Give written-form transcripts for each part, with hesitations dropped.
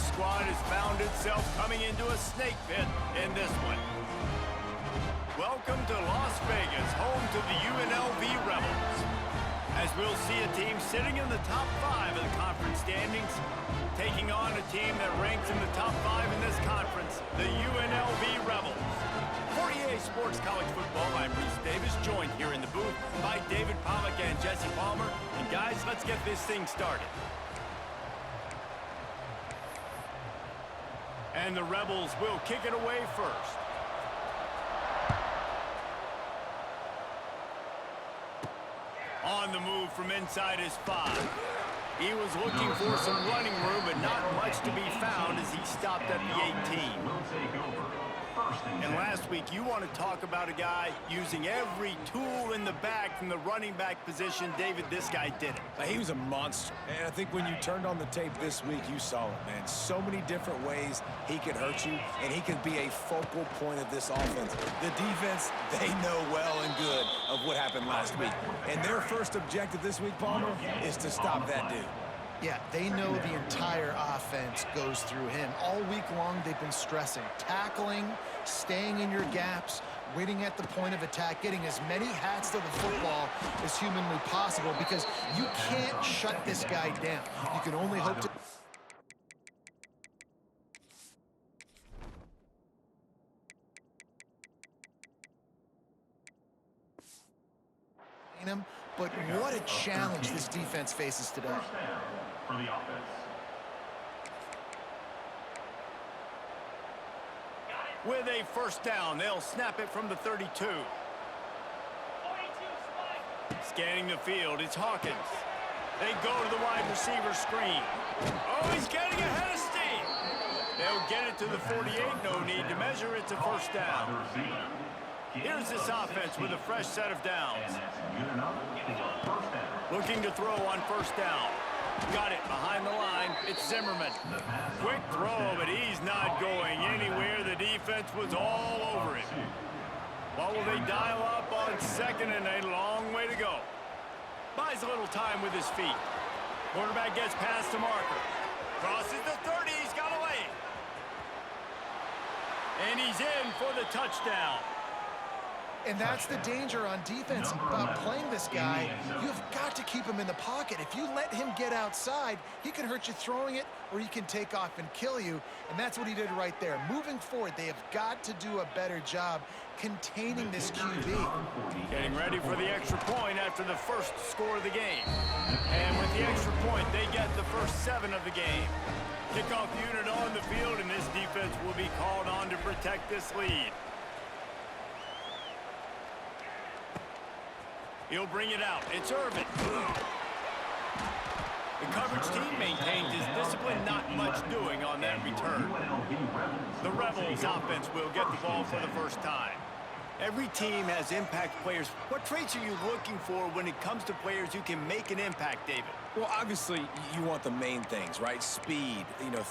squad has found itself coming into a snake pit in this one. Welcome to Las Vegas, home to the UNLV Rebels. As we'll see a team sitting in the top 5 of the conference standings, taking on a team that ranks in the top 5 in this conference, the UNLV Rebels. For EA Sports College Football, I'm Reese Davis, joined here in the booth by David Pollack and Jesse Palmer. And guys, let's get this thing started. And the Rebels will kick it away first. On the move from inside his 5. He was looking for some running room, but not much to be found as he stopped at the 18. And last week, you want to talk about a guy using every tool in the bag from the running back position. David, this guy did it. He was a monster. And I think when you turned on the tape this week, you saw it, man. So many different ways he could hurt you, and he could be a focal point of this offense. The defense, they know well and good of what happened last week. And their first objective this week, Palmer, is to stop that dude. Yeah, they know the entire offense goes through him. All week long, they've been stressing. Tackling, staying in your gaps, waiting at the point of attack, getting as many hats to the football as humanly possible because you can't shut this guy down. You can only hope to... him, but what a challenge this defense faces today. For the offense. With a first down, they'll snap it from the 32. Scanning the field, it's Hawkins. They go to the wide receiver screen. Oh, he's getting ahead of steam. They'll get it to the 48, no need to measure, it's a first down. Here's this offense with a fresh set of downs. Looking to throw on first down. Got it behind the line. It's Zimmerman. Quick throw, but he's not going anywhere. The defense was all over him. What will they dial up on second and a long way to go? Buys a little time with his feet. Quarterback gets past the marker. Crosses the 30. He's got a lane. And he's in for the touchdown. And that's the danger on defense about playing this guy. You've got to keep him in the pocket. If you let him get outside, he can hurt you throwing it, or he can take off and kill you. And that's what he did right there. Moving forward, they have got to do a better job containing this QB. Getting ready for the extra point after the first score of the game. And with the extra point, they get the first 7 of the game. Kickoff unit on the field, and this defense will be called on to protect this lead. He'll bring it out. It's Irvin. The coverage team maintains his discipline, not much doing on that return. The Rebels offense will get the ball for the first time. Every team has impact players. What traits are you looking for when it comes to players who can make an impact, David? Well, obviously, you want the main things, right? Speed,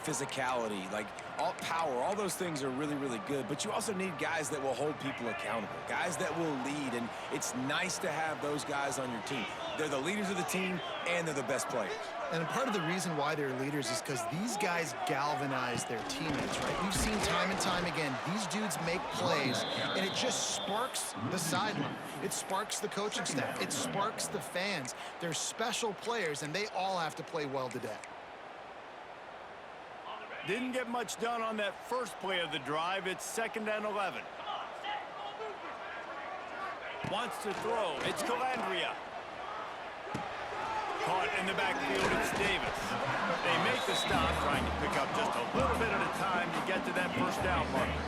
physicality, like all power, all those things are really, really good. But you also need guys that will hold people accountable, guys that will lead. And it's nice to have those guys on your team. They're the leaders of the team, and they're the best players. And part of the reason why they're leaders is because these guys galvanize their teammates, right? We've seen time and time again, these dudes make plays, and it just sparks the sideline. It sparks the coaching staff. It sparks the fans. They're special players, and they all have to play well today. Didn't get much done on that first play of the drive. It's 2nd and 11. Wants to throw. It's Calandria. Caught in the backfield, it's Davis. They make the stop, trying to pick up just a little bit at a time to get to that first down marker.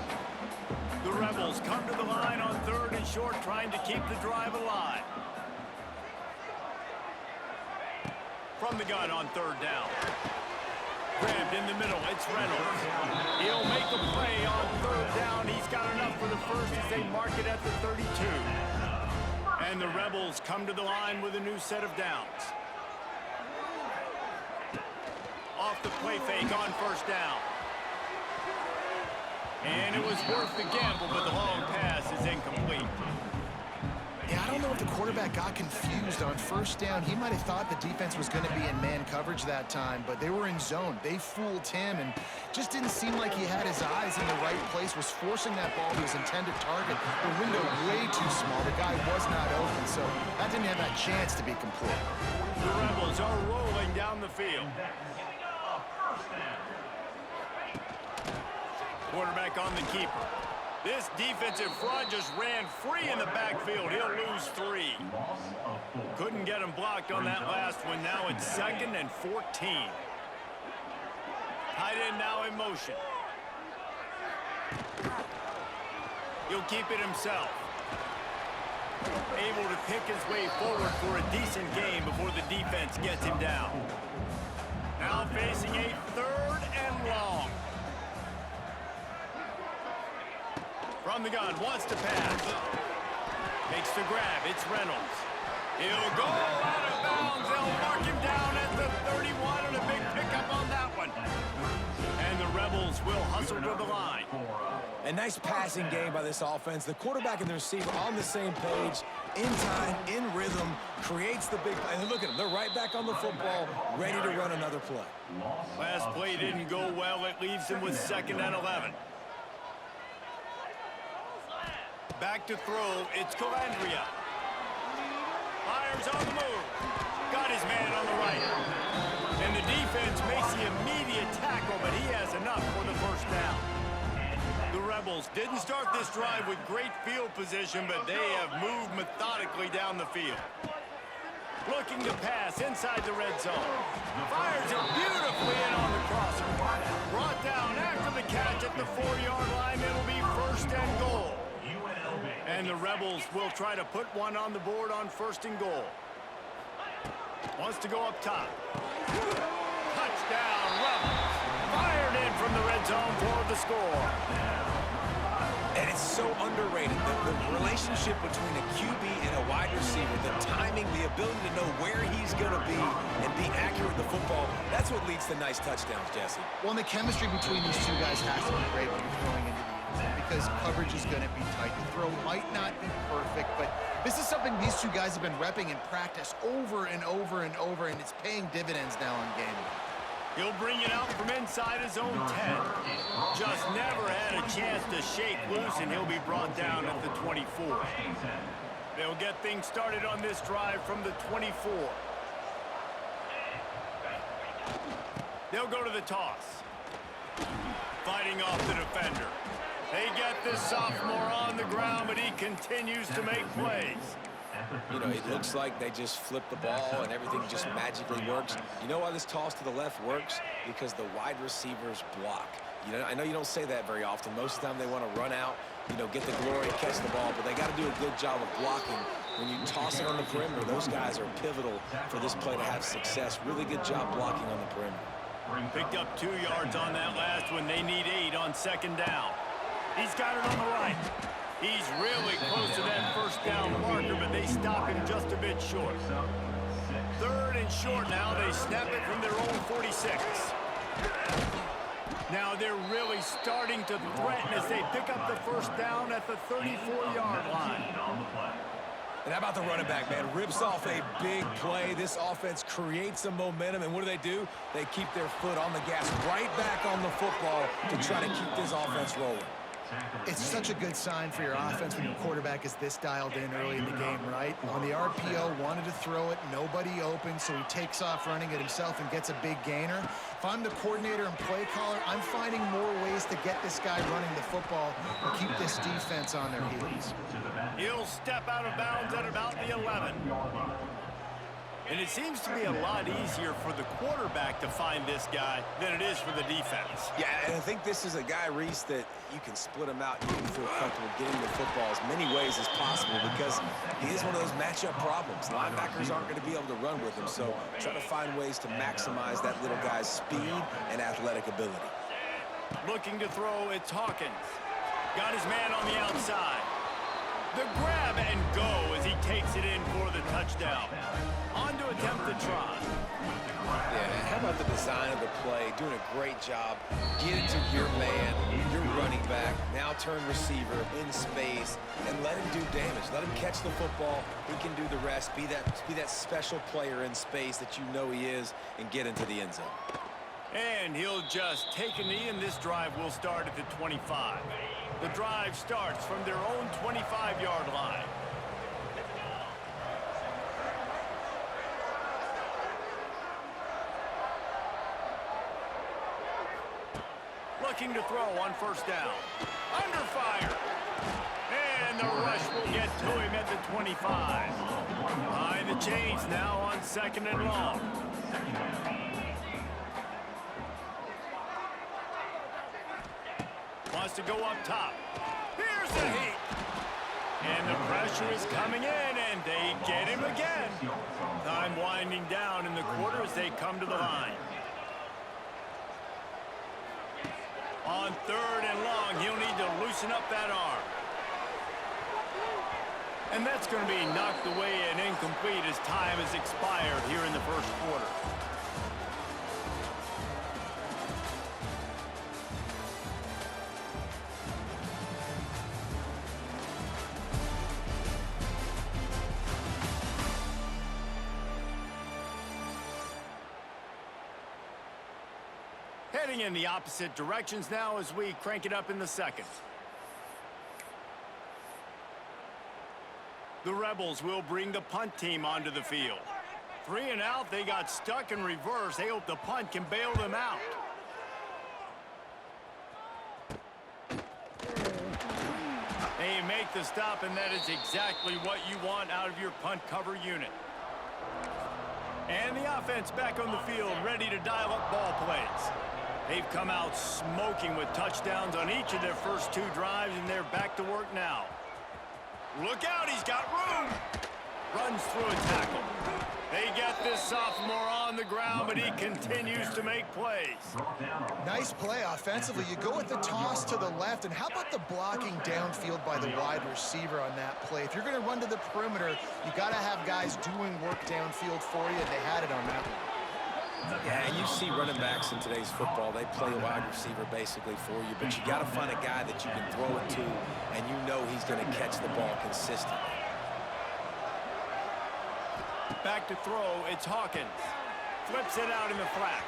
The Rebels come to the line on 3rd and short, trying to keep the drive alive. From the gun on 3rd down. Grabbed in the middle, it's Reynolds. He'll make a play on 3rd down. He's got enough for the first as they mark it at the 32. And the Rebels come to the line with a new set of downs. Off the play fake on first down. And it was worth the gamble, but the long pass is incomplete. Yeah, I don't know if the quarterback got confused on first down. He might have thought the defense was going to be in man coverage that time, but they were in zone. They fooled him and just didn't seem like he had his eyes in the right place, was forcing that ball to his intended target. The window way too small. The guy was not open, so that didn't have that chance to be complete. The Rebels are rolling down the field. Quarterback on the keeper. This defensive front just ran free in the backfield. He'll lose 3. Couldn't get him blocked on that last one. Now it's 2nd and 14. Tight end now in motion. He'll keep it himself. Able to pick his way forward for a decent game before the defense gets him down. Now facing a 3rd and long. From the gun, wants to pass. Makes the grab, it's Reynolds. He'll go out of bounds. They'll mark him down at the 31 and a big pickup on that one. And the Rebels will hustle to the line. A nice passing game by this offense. The quarterback and the receiver on the same page, in time, in rhythm, creates the big play. And look at them, they're right back on the football, ready to run another play. Last play didn't go well. It leaves him with 2nd and 11. Back to throw, it's Calandria. Fires on the move. Got his man on the right. And the defense makes the immediate tackle, but he has enough for the first down. The Rebels didn't start this drive with great field position, but they have moved methodically down the field. Looking to pass inside the red zone. Fires it beautifully in on the crosser. Brought down after the catch at the 4-yard line. It'll be 1st and goal. And the Rebels will try to put one on the board on 1st and goal. Wants to go up top. Touchdown, Rebels. Fired in from the red zone for the score. And it's so underrated. The relationship between a QB and a wide receiver, the timing, the ability to know where he's going to be and be accurate with the football, that's what leads to nice touchdowns, Jesse. Well, and the chemistry between these two guys has to be great when you're throwing into the end zone because coverage is going to be tight. The throw might not be perfect, but this is something these two guys have been repping in practice over and over and over, and it's paying dividends now in game. He'll bring it out from inside his own 10. Just never had a chance to shake loose, and he'll be brought down at the 24. They'll get things started on this drive from the 24. They'll go to the toss. Fighting off the defender. They get this sophomore on the ground, but he continues to make plays. You know, it looks like they just flip the ball and everything just magically works. You know why this toss to the left works? Because the wide receivers block. You know, I know you don't say that very often. Most of the time they want to run out, you know, get the glory, catch the ball, but they got to do a good job of blocking. When you toss it on the perimeter, those guys are pivotal for this play to have success. Really good job blocking on the perimeter. Picked up 2 yards on that last one. They need 8 on 2nd down. He's got it on the right. He's really close to that first down marker, but they stop him just a bit short. 3rd and short now. They snap it from their own 46. Now they're really starting to threaten as they pick up the first down at the 34-yard line. And how about the running back, man? Rips off a big play. This offense creates some momentum, and what do? They keep their foot on the gas right back on the football to try to keep this offense rolling. It's such a good sign for your offense when your quarterback is this dialed in early in the game, right? On the RPO, wanted to throw it, nobody open, so he takes off running it himself and gets a big gainer. If I'm the coordinator and play caller, I'm finding more ways to get this guy running the football and keep this defense on their heels. He'll step out of bounds at about the 11. And it seems to be a lot easier for the quarterback to find this guy than it is for the defense. Yeah, and I think this is a guy, Reese, that you can split him out. You can feel comfortable getting the football as many ways as possible because he is one of those matchup problems. Linebackers aren't going to be able to run with him, so try to find ways to maximize that little guy's speed and athletic ability. Looking to throw, it's Hawkins. Got his man on the outside. The grab and go as he takes it in for the touchdown. On to attempt the try. Yeah, how about the design of the play? Doing a great job. Get it to your man, your running back, now turn receiver in space, and let him do damage. Let him catch the football. He can do the rest. Be that special player in space that you know he is, and get into the end zone. And he'll just take a knee, and this drive will start at the 25. The drive starts from their own 25-yard line. Looking to throw on first down. Under fire. And the rush will get to him at the 25. Behind the chains now on second and long. Wants to go up top. Here's the heat. And the pressure is coming in, and they get him again. Time winding down in the quarter as they come to the line. On third and long, he'll need to loosen up that arm. And that's going to be knocked away and incomplete as time has expired here in the first quarter. Heading in the opposite directions now as we crank it up in the second. The Rebels will bring the punt team onto the field. 3 and out, they got stuck in reverse. They hope the punt can bail them out. They make the stop, and that is exactly what you want out of your punt cover unit. And the offense back on the field, ready to dial up ball plays. They've come out smoking with touchdowns on each of their first 2 drives, and they're back to work now. Look out, he's got room. Runs through a tackle. They get this sophomore on the ground, but he continues to make plays. Nice play offensively. You go with the toss to the left, and how about the blocking downfield by the wide receiver on that play? If you're going to run to the perimeter, you got to have guys doing work downfield for you, and they had it on that one. Yeah, and you see running backs in today's football, they play a wide receiver basically for you, but you got to find a guy that you can throw it to, and you know he's going to catch the ball consistently. Back to throw, it's Hawkins. Flips it out in the flat.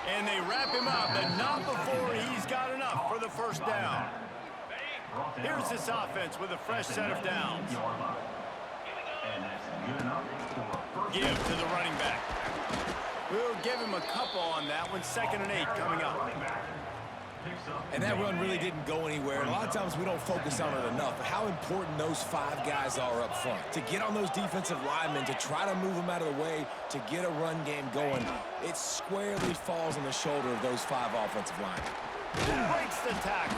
And they wrap him up, but not before he's got enough for the first down. Here's this offense with a fresh set of downs. Give to the running back. We'll give him a couple on that one. 2nd and 8 coming up. And that run really didn't go anywhere. A lot of times we don't focus on it enough, but how important those 5 guys are up front. To get on those defensive linemen, to try to move them out of the way, to get a run game going, it squarely falls on the shoulder of those 5 offensive linemen. Breaks the tackle.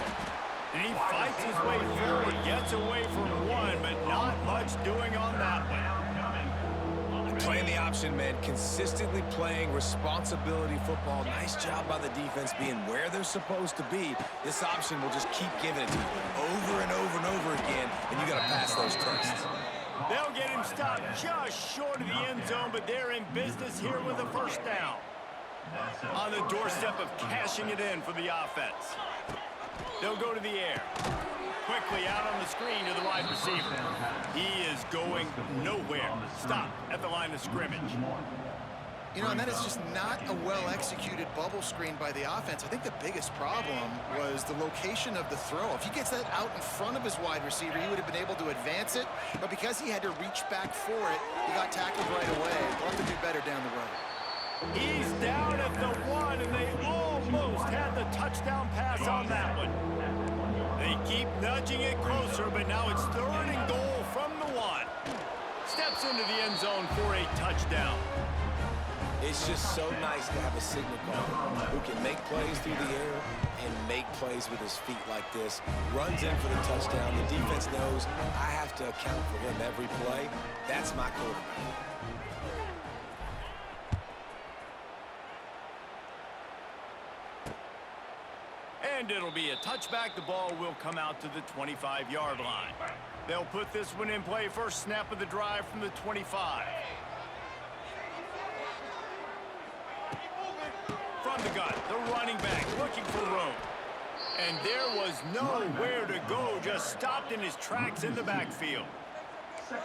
And he fights his way forward, gets away from one, but not much doing on that one. Playing the option, man. Consistently playing responsibility football. Nice job by the defense being where they're supposed to be. This option will just keep giving it to you over and over and over again, and you got to pass those tests. They'll get him stopped just short of the end zone, but they're in business here with a first down. On the doorstep of cashing it in for the offense. They'll go to the air. Quickly out on the screen to the wide receiver. He is going nowhere. Stop at the line of scrimmage. You know, and that is just not a well-executed bubble screen by the offense. I think the biggest problem was the location of the throw. If he gets that out in front of his wide receiver, he would have been able to advance it. But because he had to reach back for it, he got tackled right away. We'll have to do better down the road. He's down at the 1, and they almost had the touchdown pass on that one. They keep nudging it closer, but now it's 3rd and goal from the 1. Steps into the end zone for a touchdown. It's just so nice to have a signal caller who can make plays through the air and make plays with his feet like this. Runs in for the touchdown. The defense knows I have to account for him every play. That's my quarterback. And it'll be a touchback. The ball will come out to the 25-yard line. They'll put this one in play. First snap of the drive from the 25. From the gun, the running back looking for room. And there was nowhere to go, just stopped in his tracks in the backfield.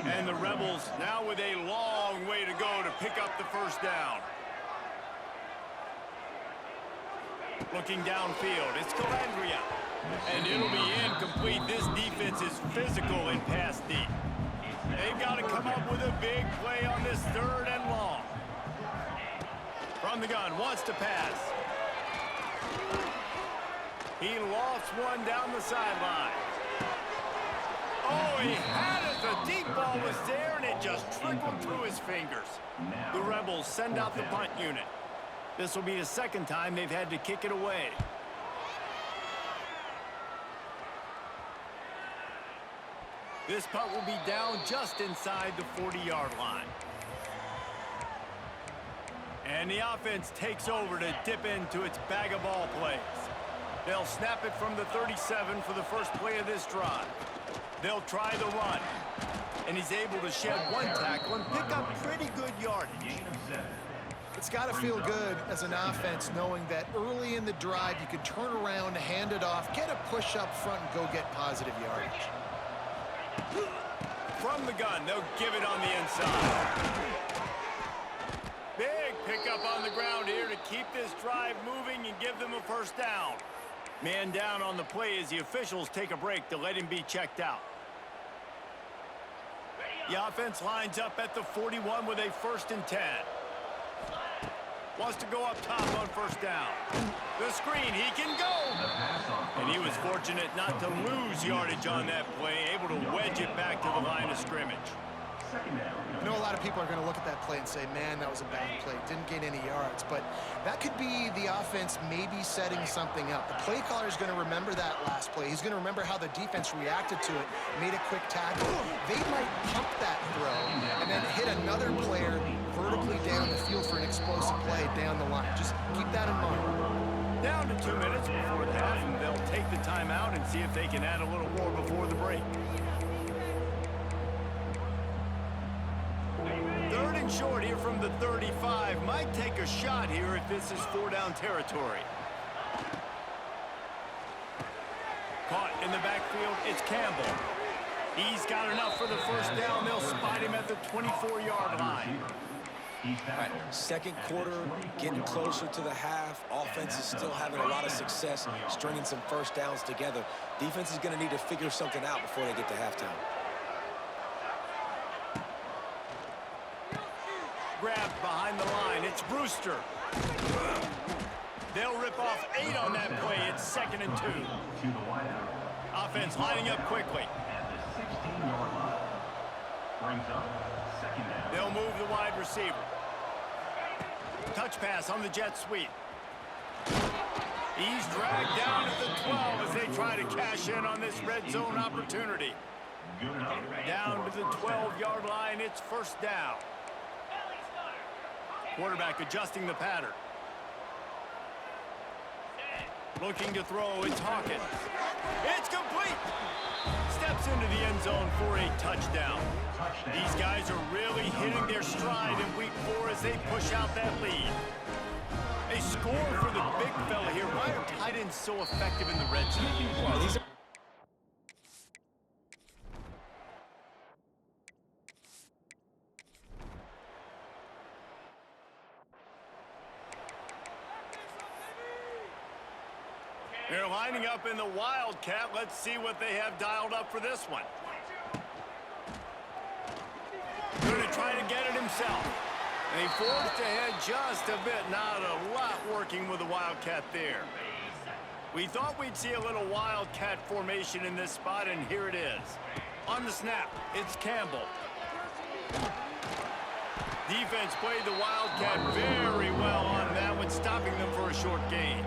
And the Rebels now with a long way to go to pick up the first down. Looking downfield, it's Calandria. And it'll be incomplete. This defense is physical in pass deep. They've got to come up with a big play on this 3rd and long. From the gun, wants to pass. He lofts one down the sideline. Oh, he had it. The deep ball was there, and it just trickled through his fingers. The Rebels send out the punt unit. This will be the 2nd time they've had to kick it away. This punt will be down just inside the 40-yard line. And the offense takes over to dip into its bag of ball plays. They'll snap it from the 37 for the first play of this drive. They'll try the run. And he's able to shed one tackle and pick up pretty good yardage. It's got to feel good as an offense knowing that early in the drive you can turn around, hand it off, get a push up front, and go get positive yardage. From the gun, they'll give it on the inside. Big pickup on the ground here to keep this drive moving and give them a first down. Man down on the play as the officials take a break to let him be checked out. The offense lines up at the 41 with a 1st and 10. Wants to go up top on first down. The screen, he can go. And he was fortunate not to lose yardage on that play, able to wedge it back to the line of scrimmage. I know a lot of people are going to look at that play and say, man, that was a bad play. Didn't gain any yards. But that could be the offense maybe setting something up. The play caller is going to remember that last play. He's going to remember how the defense reacted to it, made a quick tackle. They might pump that throw and then hit another player vertically down the field for an explosive play down the line. Just keep that in mind. Down to 2 minutes before the half, and they'll take the timeout and see if they can add a little more before the break. 3rd and short here from the 35. Might take a shot here if this is 4-down territory. Caught in the backfield, it's Campbell. He's got enough for the first down. They'll spot him at the 24-yard line. All right, 2nd quarter, getting closer to the half. Offense is still having a lot of success stringing some first downs together. Defense is going to need to figure something out before they get to halftime. Grabbed behind the line, it's Brewster. They'll rip off 8 on that play. It's 2nd and 2. Offense lining up quickly. They'll move the wide receiver. Touch pass on the jet sweep. He's dragged down at the 12 as they try to cash in on this red zone opportunity. Down to the 12-yard line, it's first down. Quarterback adjusting the pattern. Looking to throw, it's Hawkins. It's complete! Steps into the end zone for a touchdown. These guys are really hitting their stride in week 4 as they push out that lead. A score for the big fella here. Why are tight ends so effective in the red zone? Well, these are They're lining up in the Wildcat. Let's see what they have dialed up for this one. Going to try to get it himself. And he forced ahead just a bit. Not a lot working with the Wildcat there. We thought we'd see a little Wildcat formation in this spot, and here it is. On the snap, it's Campbell. Defense played the Wildcat very well on that one, stopping them for a short gain.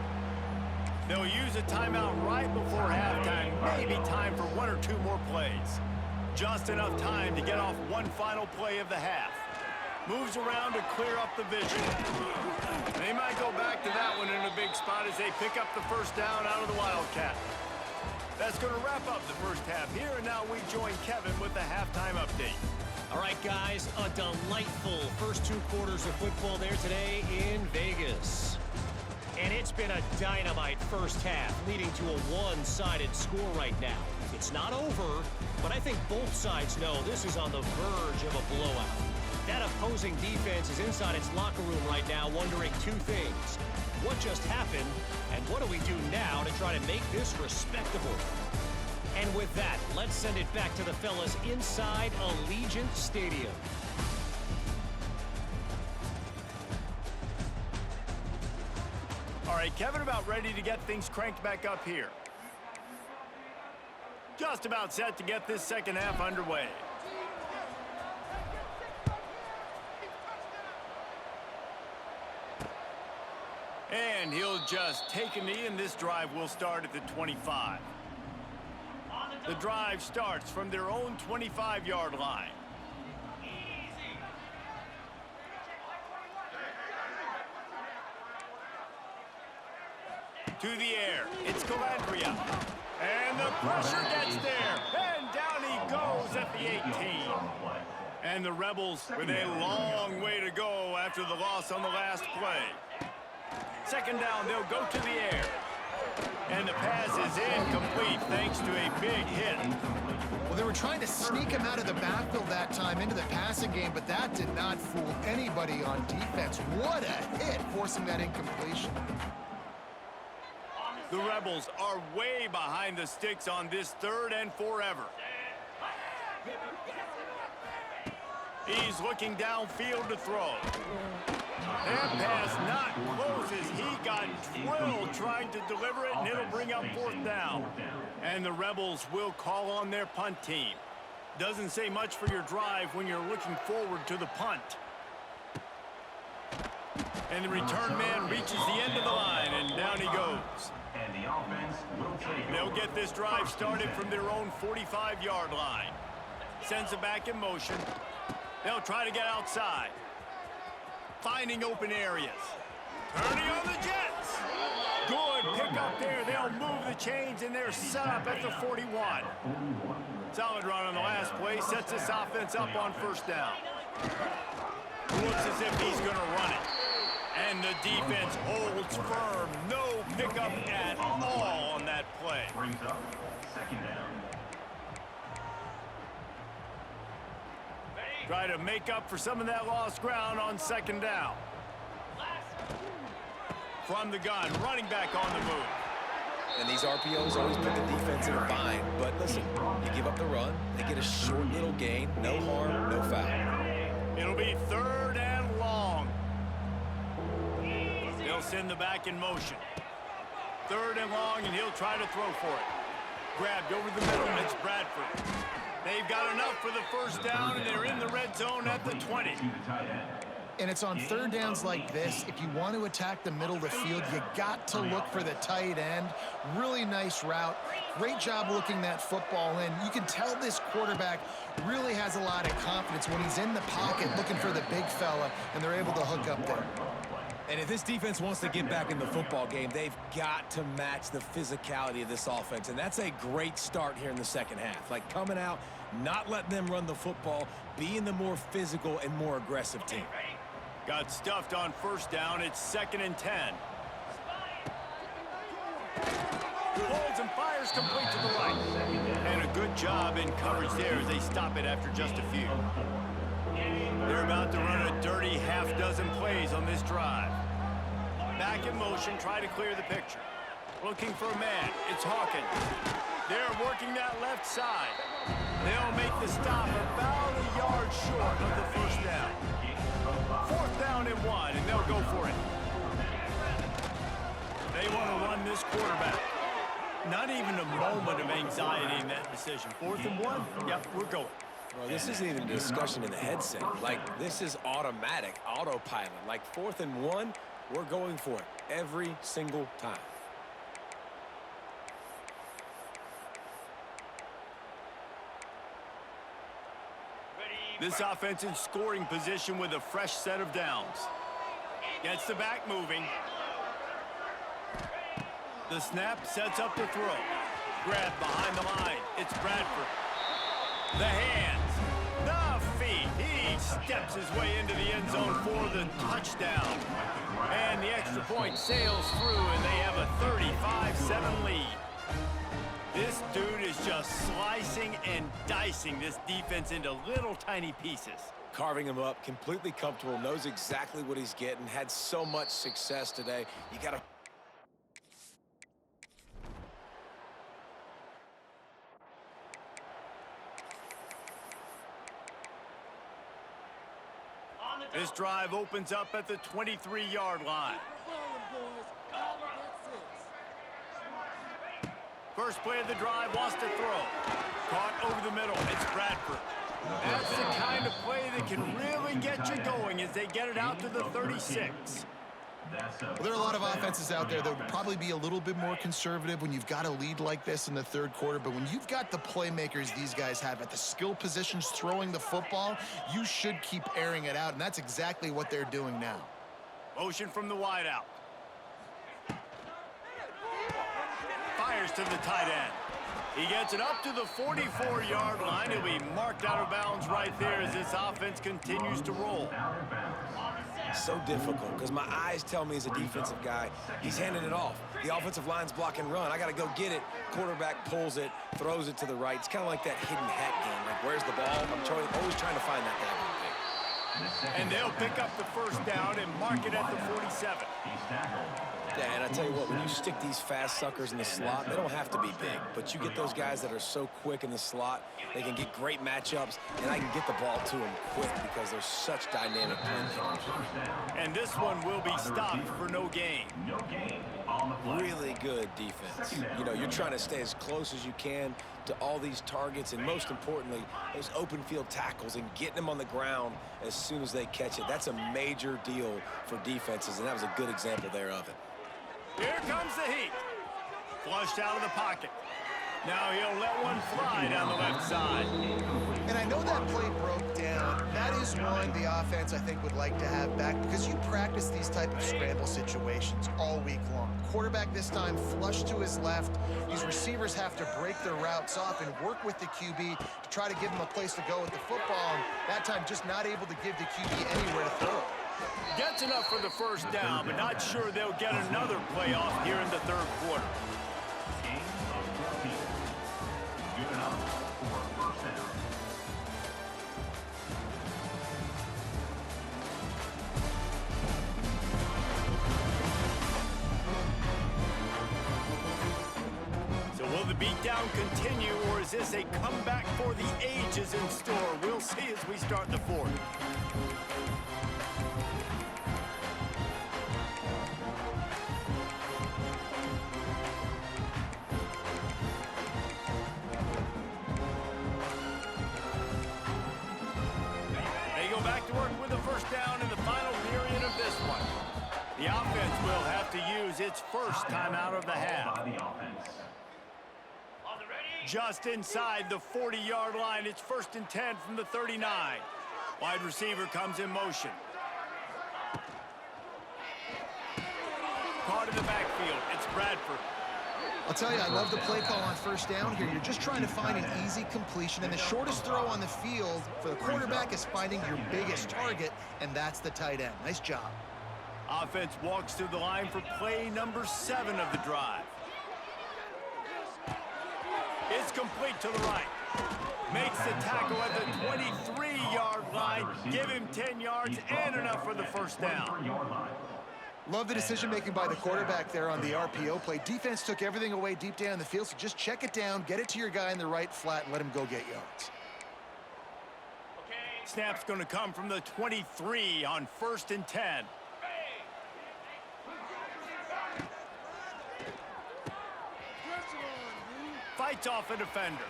They'll use a timeout right before halftime. Maybe time for 1 or 2 more plays. Just enough time to get off one final play of the half. Moves around to clear up the vision. They might go back to that one in a big spot as they pick up the first down out of the Wildcat. That's going to wrap up the first half here, and now we join Kevin with the halftime update. All right, guys, a delightful first 2 quarters of football there today in Vegas. And it's been a dynamite first half, leading to a one-sided score right now. It's not over, but I think both sides know this is on the verge of a blowout. That opposing defense is inside its locker room right now wondering 2 things. What just happened, and what do we do now to try to make this respectable? And with that, let's send it back to the fellas inside Allegiant Stadium. All right, Kevin, about ready to get things cranked back up here. Just about set to get this second half underway. And he'll just take a knee, and this drive will start at the 25. The drive starts from their own 25-yard line. To the air, it's Calandria. And the pressure gets there. And down he goes at the 18. And the Rebels with a long way to go after the loss on the last play. Second down, they'll go to the air. And the pass is incomplete thanks to a big hit. Well, they were trying to sneak him out of the backfield that time into the passing game, but that did not fool anybody on defense. What a hit, forcing that incompletion. The Rebels are way behind the sticks on this 3rd and forever. He's looking downfield to throw. That pass not close as he got drilled trying to deliver it, and it'll bring up 4th down. And the Rebels will call on their punt team. Doesn't say much for your drive when you're looking forward to the punt. And the return man reaches the end of the line, and down he goes. They'll get this drive started from their own 45-yard line. Sends it back in motion. They'll try to get outside. Finding open areas. Turning on the Jets. Good pick up there. They'll move the chains, and they're set up at the 41. Solid run on the last play. Sets this offense up on first down. Looks as if he's going to run it. And the defense holds firm. No pickup at all on that play. Brings up second down. Try to make up for some of that lost ground on second down. From the gun, running back on the move. And these RPOs always put the defense in a bind. But listen, you give up the run, they get a short little gain, no harm, no foul. It'll be 3rd and long. They'll send the back in motion. 3rd and long, and he'll try to throw for it. Grabbed over the middle, it's Bradford. They've got enough for the first down, and they're in the red zone at the 20. And it's on 3rd downs like this. If you want to attack the middle of the field, you got to look for the tight end. Really nice route. Great job looking that football in. You can tell this quarterback really has a lot of confidence when he's in the pocket looking for the big fella, and they're able to hook up there. And if this defense wants to get back in the football game, they've got to match the physicality of this offense. And that's a great start here in the second half. Like coming out, not letting them run the football, being the more physical and more aggressive team. Got stuffed on first down. It's 2nd and 10. Holds and fires complete to the right. And a good job in coverage there as they stop it after just a few. They're about to run a dirty half-dozen plays on this drive. Back in motion, try to clear the picture. Looking for a man. It's Hawkins. They're working that left side. They'll make the stop about a yard short of the first down. 4th down and 1, and they'll go for it. They want to run this quarterback. Not even a moment of anxiety in that decision. 4th and 1, yep, we're going. Well, this isn't even a discussion in the headset. Like, this is automatic, autopilot. Like, 4th and 1, we're going for it every single time. Ready, This offense in scoring position with a fresh set of downs. Gets the back moving. The snap sets up the throw. Grab behind the line. It's Bradford. The hands. The feet. He steps his way into the end zone for the touchdown. And the extra point sails through, and they have a 35-7 lead. This dude is just slicing and dicing this defense into little tiny pieces. Carving him up, completely comfortable, knows exactly what he's getting, had so much success today. You got to... This drive opens up at the 23-yard line. First play of the drive, wants to throw. Caught over the middle. It's Bradford. That's the kind of play that can really get you going as they get it out to the 36. Well, there are a lot of offenses out there that would probably be a little bit more conservative when you've got a lead like this in the third quarter, but when you've got the playmakers these guys have at the skill positions throwing the football, you should keep airing it out, and that's exactly what they're doing now. Motion from the wideout. Fires to the tight end. He gets it up to the 44-yard line. He'll be marked out of bounds right there as this offense continues to roll. So difficult because my eyes tell me as a defensive guy, he's handing it off. The offensive line's block and run. I got to go get it. Quarterback pulls it, throws it to the right. It's kind of like that hidden hat game. Like, where's the ball? I'm always trying to find that guy. And they'll pick up the first down and mark it at the 47. Yeah, and I tell you what, when you stick these fast suckers in the slot, they don't have to be big, but you get those guys that are so quick in the slot, they can get great matchups, and I can get the ball to them quick because they're such dynamic playmakers. And this one will be stopped for no gain. Really good defense. You know, you're trying to stay as close as you can to all these targets, and most importantly, those open field tackles and getting them on the ground as soon as they catch it. That's a major deal for defenses, and that was a good example there of it. Here comes the heat. Flushed out of the pocket. Now he'll let one fly down the left side. And I know that play broke down. That is one the offense, I think, would like to have back because you practice these type of scramble situations all week long. Quarterback this time flushed to his left. These receivers have to break their routes off and work with the QB to try to give him a place to go with the football. And that time just not able to give the QB anywhere to throw it. Gets enough for the first down, but not sure they'll get another playoff here in the third quarter. Gain of 14. Good enough for first down. So will the beatdown continue, or is this a comeback for the ages in store? We'll see as we start the fourth. Back to work with the first down in the final period of this one. The offense will have to use its first timeout of the half. Just inside the 40-yard line, it's 1st and 10 from the 39. Wide receiver comes in motion. Caught in the backfield, it's Bradford. I'll tell you, I love the play call on first down here. You're just trying to find an easy completion, and the shortest throw on the field for the quarterback is finding your biggest target, and that's the tight end. Nice job. Offense walks to the line for play number 7 of the drive. It's complete to the right. Makes the tackle at the 23-yard line. Give him 10 yards and enough for the first down. Love the decision-making by the quarterback there on the RPO play. Defense took everything away deep down the field, so just check it down, get it to your guy in the right flat, and let him go get yards. Snap's going to come from the 23 on 1st and 10. Fights off a defender.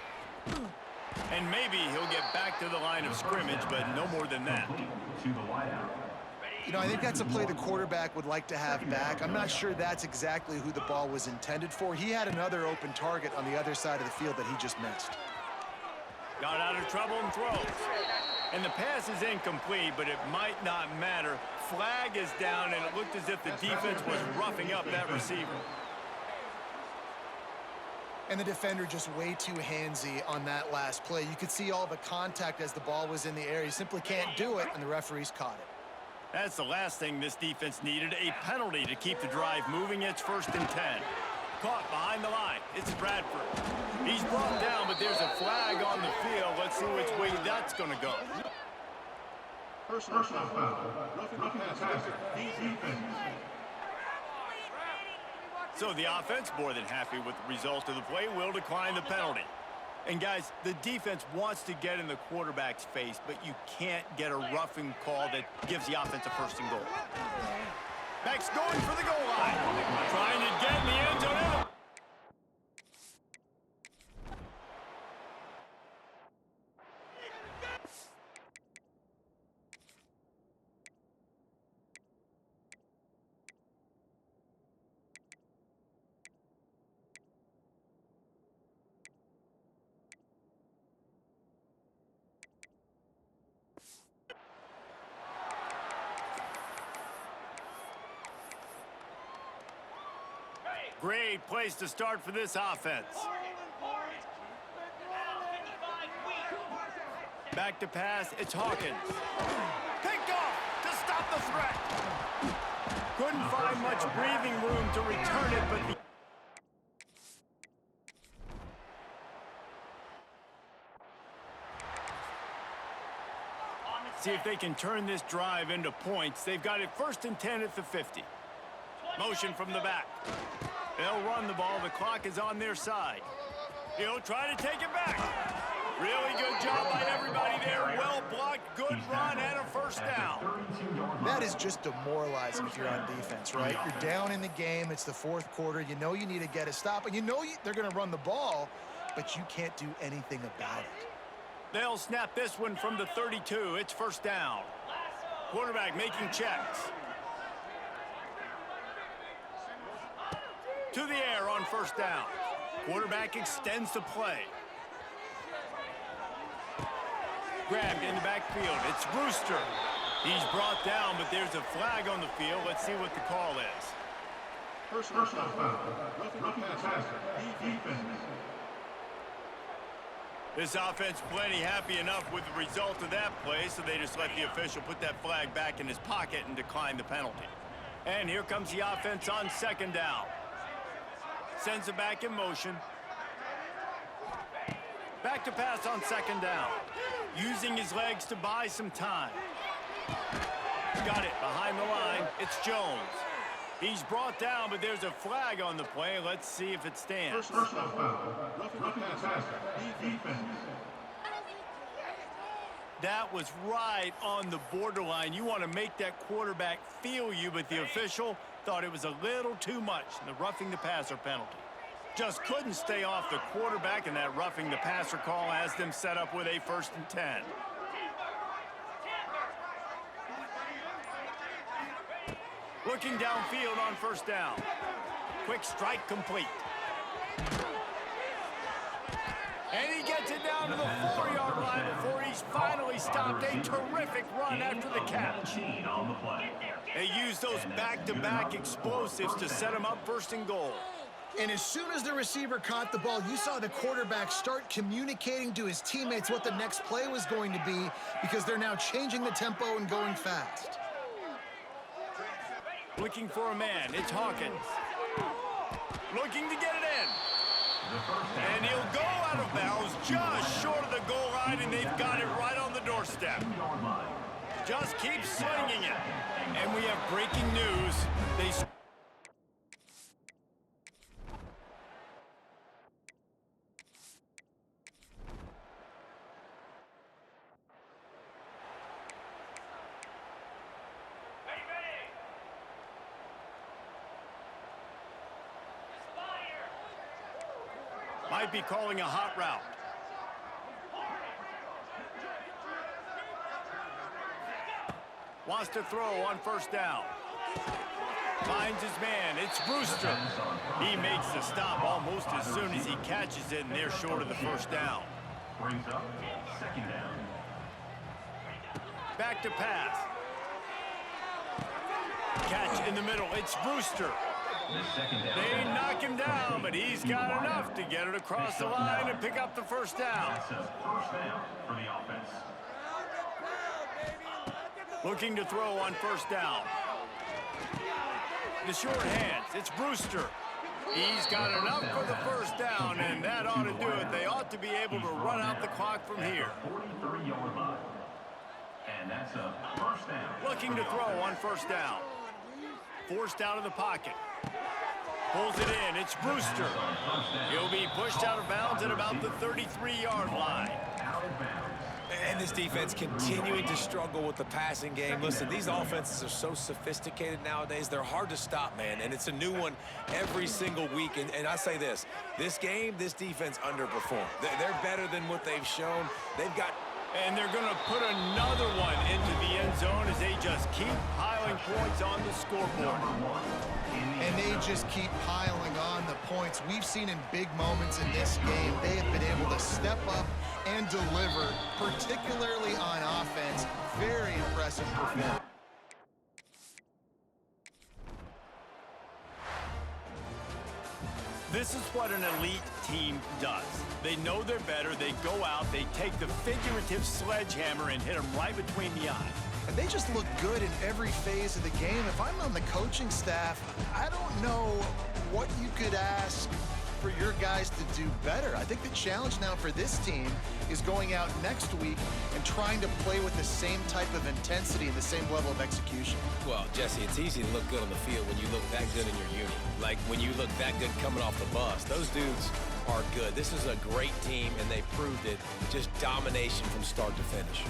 And maybe he'll get back to the line of scrimmage, but no more than that. You know, I think that's a play the quarterback would like to have back. I'm not sure that's exactly who the ball was intended for. He had another open target on the other side of the field that he just missed. Got out of trouble and throws. And the pass is incomplete, but it might not matter. Flag is down, and it looked as if the defense was roughing up that receiver. And the defender just way too handsy on that last play. You could see all the contact as the ball was in the air. He simply can't do it, and the referees caught it. That's the last thing this defense needed, a penalty to keep the drive moving. It's 1st and 10. Caught behind the line. It's Bradford. He's brought down, but there's a flag on the field. Let's see which way that's going to go. Personal foul. Roughing the passer. Defense. So the offense, more than happy with the result of the play, will decline the penalty. And guys, the defense wants to get in the quarterback's face, but you can't get a roughing call that gives the offense a 1st and goal. Max going for the goal line. Trying to get in the end zone. Great place to start for this offense. Back to pass, it's Hawkins. Picked off to stop the threat. Couldn't find much breathing room to return it, but the see if they can turn this drive into points. They've got it 1st and 10 at the 50. Motion from the back. They'll run the ball. The clock is on their side. He'll try to take it back. Really good job by everybody there. Well blocked, good run, and a 1st down. That is just demoralizing if you're on defense, right? You're down in the game. It's the 4th quarter. You know you need to get a stop, and you know they're going to run the ball, but you can't do anything about it. They'll snap this one from the 32. It's 1st down. Quarterback making checks. To the air on 1st down. Quarterback extends the play. Grabbed in the backfield. It's Brewster. He's brought down, but there's a flag on the field. Let's see what the call is. Personal foul. Roughing the passer. Defense. This offense plenty happy enough with the result of that play, so they just let the official put that flag back in his pocket and decline the penalty. And here comes the offense on 2nd down. Sends it back in motion. Back to pass on 2nd down. Using his legs to buy some time. Got it behind the line. It's Jones. He's brought down, but there's a flag on the play. Let's see if it stands. Personal foul. Roughing the passer. Defense. That was right on the borderline. You want to make that quarterback feel you, but the official thought it was a little too much in the roughing the passer penalty. Just couldn't stay off the quarterback, and that roughing the passer call has them set up with a 1st and 10. Looking downfield on 1st down. Quick strike complete. And he gets it down to the 4-yard line before he's finally stopped. A terrific run after the catch. They use those back-to-back explosives to set him up 1st and goal. And as soon as the receiver caught the ball, you saw the quarterback start communicating to his teammates what the next play was going to be, because they're now changing the tempo and going fast. Looking for a man. It's Hawkins. Looking to get it in. And he'll go out of bounds just short of the goal line, and they've got it right on the doorstep. Just keep slinging it. And we have breaking news. They might be calling a hot route. Wants to throw on 1st down. Finds his man. It's Brewster. He makes the stop almost as soon as he catches it, and they're short of the 1st down. Brings up 2nd down. Back to pass. Catch in the middle. It's Brewster. They knock him down, but he's got enough to get it across the line and pick up the first down. That's a first down for the offense. Looking to throw on first down. The short hands. It's Brewster. He's got enough for the first down, and that ought to do it. They ought to be able to run out the clock from here. 43-yard line. And that's a first down. Looking to throw on first down. Forced out of the pocket. Pulls it in. It's Brewster. He'll be pushed out of bounds at about the 33-yard line. And this defense continuing to struggle with the passing game. Listen, these offenses are so sophisticated nowadays. They're hard to stop, man. And it's a new one every single week. And I say this game, this defense underperformed. They're better than what they've shown. They've got... And they're going to put another one into the end zone as they just keep piling points on the scoreboard. And they just keep piling on the points. We've seen in big moments in this game, they have been able to step up and deliver, particularly on offense. Very impressive performance. This is what an elite team does. They know they're better. They go out. They take the figurative sledgehammer and hit them right between the eyes. And they just look good in every phase of the game. If I'm on the coaching staff, I don't know what you could ask for your guys to do better. I think the challenge now for this team is going out next week and trying to play with the same type of intensity and the same level of execution. Well, Jesse, it's easy to look good on the field when you look that good in your uni. Like when you look that good coming off the bus. Those dudes are good. This is a great team, and they proved it. Just domination from start to finish.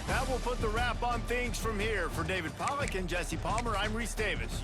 That will put the wrap on things from here. For David Pollack and Jesse Palmer, I'm Reese Davis.